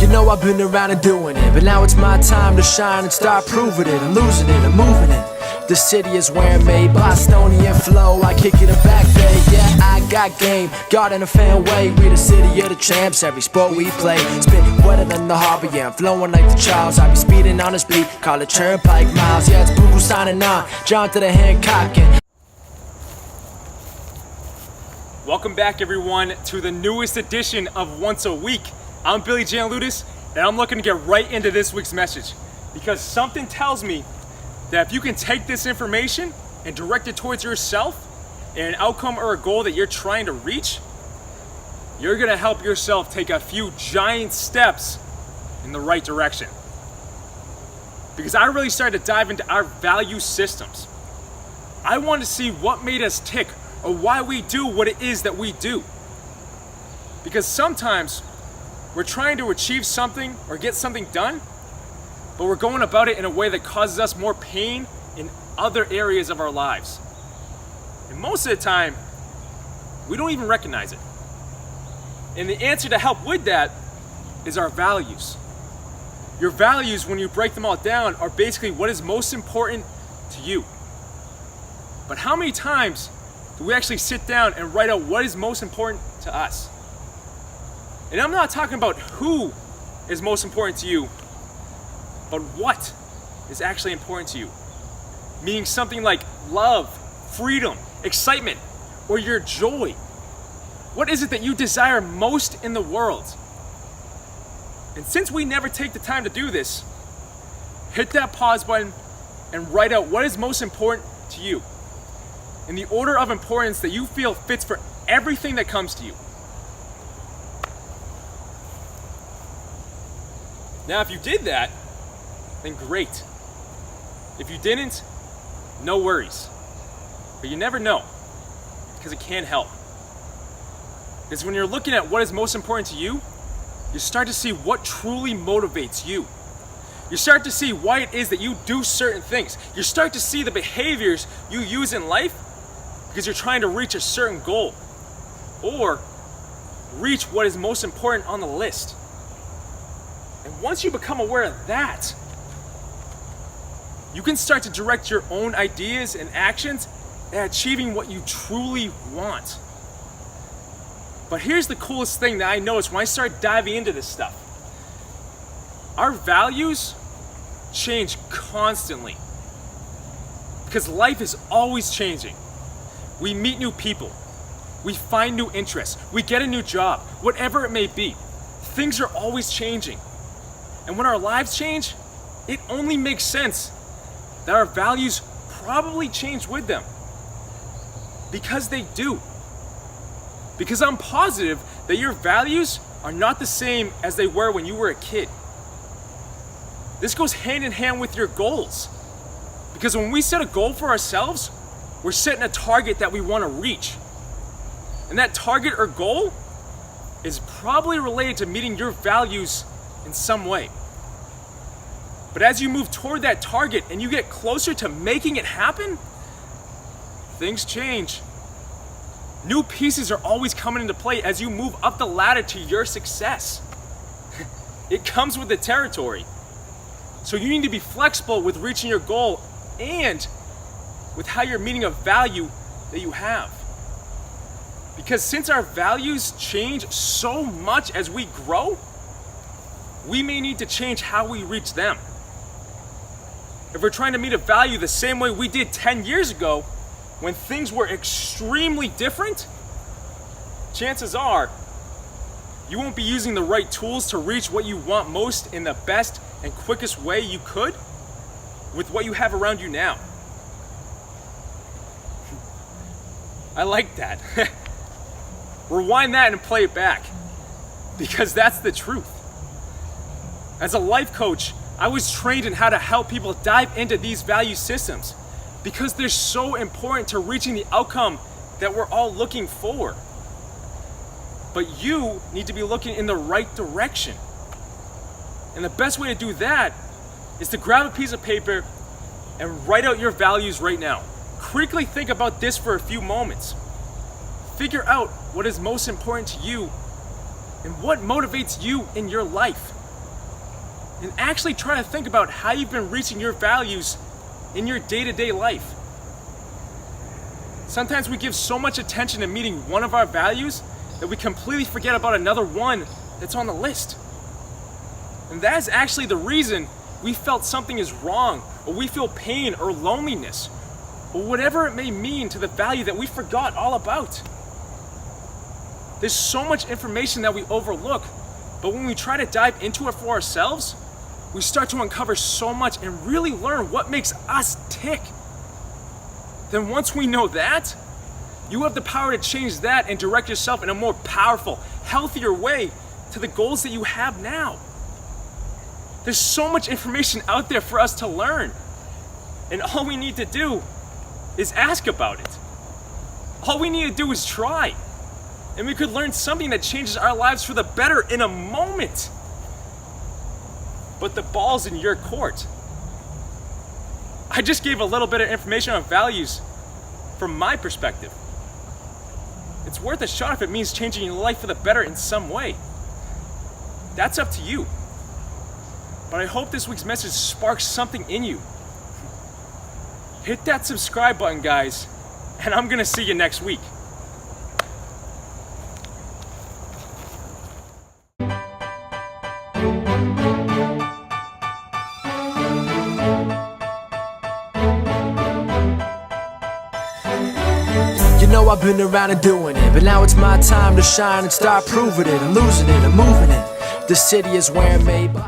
You know I've been around and doing it, but now it's my time to shine and start proving it. I'm losing it, I'm moving it. The city is where I'm made, Bostonian flow, I kick it in back bay. Yeah, I got game, God in a fan way. We the city of the champs, every sport we play. Spit wetter than the harbor, yeah, I'm flowing like the Charles. I be speeding on this beat, call it Turnpike Miles. Yeah, it's Buku signing on, John to the Hancock. Welcome back, everyone, to the newest edition of Once a Week. I'm Billy Giannouloudis, and I'm looking to get right into this week's message because something tells me that if you can take this information and direct it towards yourself and an outcome or a goal that you're trying to reach, you're gonna help yourself take a few giant steps in the right direction. Because I really started to dive into our value systems. I wanted to see what made us tick or why we do what it is that we do. Because sometimes we're trying to achieve something or get something done, but we're going about it in a way that causes us more pain in other areas of our lives. And most of the time, we don't even recognize it. And the answer to help with that is our values. Your values, when you break them all down, are basically what is most important to you. But how many times do we actually sit down and write out what is most important to us? And I'm not talking about who is most important to you, but what is actually important to you. Meaning something like love, freedom, excitement, or your joy. What is it that you desire most in the world? And since we never take the time to do this, hit that pause button and write out what is most important to you in the order of importance that you feel fits for everything that comes to you. Now, if you did that, then great. If you didn't, no worries. But you never know, because it can help. Because when you're looking at what is most important to you, you start to see what truly motivates you. You start to see why it is that you do certain things. You start to see the behaviors you use in life because you're trying to reach a certain goal or reach what is most important on the list. And once you become aware of that, you can start to direct your own ideas and actions at achieving what you truly want. But here's the coolest thing that I noticed when I started diving into this stuff. Our values change constantly because life is always changing. We meet new people, we find new interests, we get a new job, whatever it may be. Things are always changing. And when our lives change, it only makes sense that our values probably change with them. Because they do. Because I'm positive that your values are not the same as they were when you were a kid. This goes hand in hand with your goals. Because when we set a goal for ourselves, we're setting a target that we want to reach. And that target or goal is probably related to meeting your values in some way. But as you move toward that target and you get closer to making it happen, things change. New pieces are always coming into play as you move up the ladder to your success. It comes with the territory. So you need to be flexible with reaching your goal and with how you're meeting a value that you have. Because since our values change so much as we grow, we may need to change how we reach them. If we're trying to meet a value the same way we did 10 years ago, when things were extremely different, chances are you won't be using the right tools to reach what you want most in the best and quickest way you could with what you have around you now. I like that. Rewind that and play it back, because that's the truth. As a life coach, I was trained in how to help people dive into these value systems because they're so important to reaching the outcome that we're all looking for. But you need to be looking in the right direction. And the best way to do that is to grab a piece of paper and write out your values right now. critically think about this for a few moments. Figure out what is most important to you and what motivates you in your life. And actually try to think about how you've been reaching your values in your day-to-day life. Sometimes we give so much attention to meeting one of our values that we completely forget about another one that's on the list. And that is actually the reason we felt something is wrong, or we feel pain or loneliness, or whatever it may mean to the value that we forgot all about. There's so much information that we overlook, but when we try to dive into it for ourselves, we start to uncover so much and really learn what makes us tick. Then once we know that, you have the power to change that and direct yourself in a more powerful, healthier way to the goals that you have now. There's so much information out there for us to learn, and all we need to do is ask about it. All we need to do is try, and we could learn something that changes our lives for the better in a moment. But the ball's in your court. I just gave a little bit of information on values from my perspective. It's worth a shot if it means changing your life for the better in some way. That's up to you. But I hope this week's message sparks something in you. Hit that subscribe button, guys, and I'm gonna see you next week. You know I've been around and doing it, but now it's my time to shine and start proving it. I'm losing it, I'm moving it. The city is where I'm made by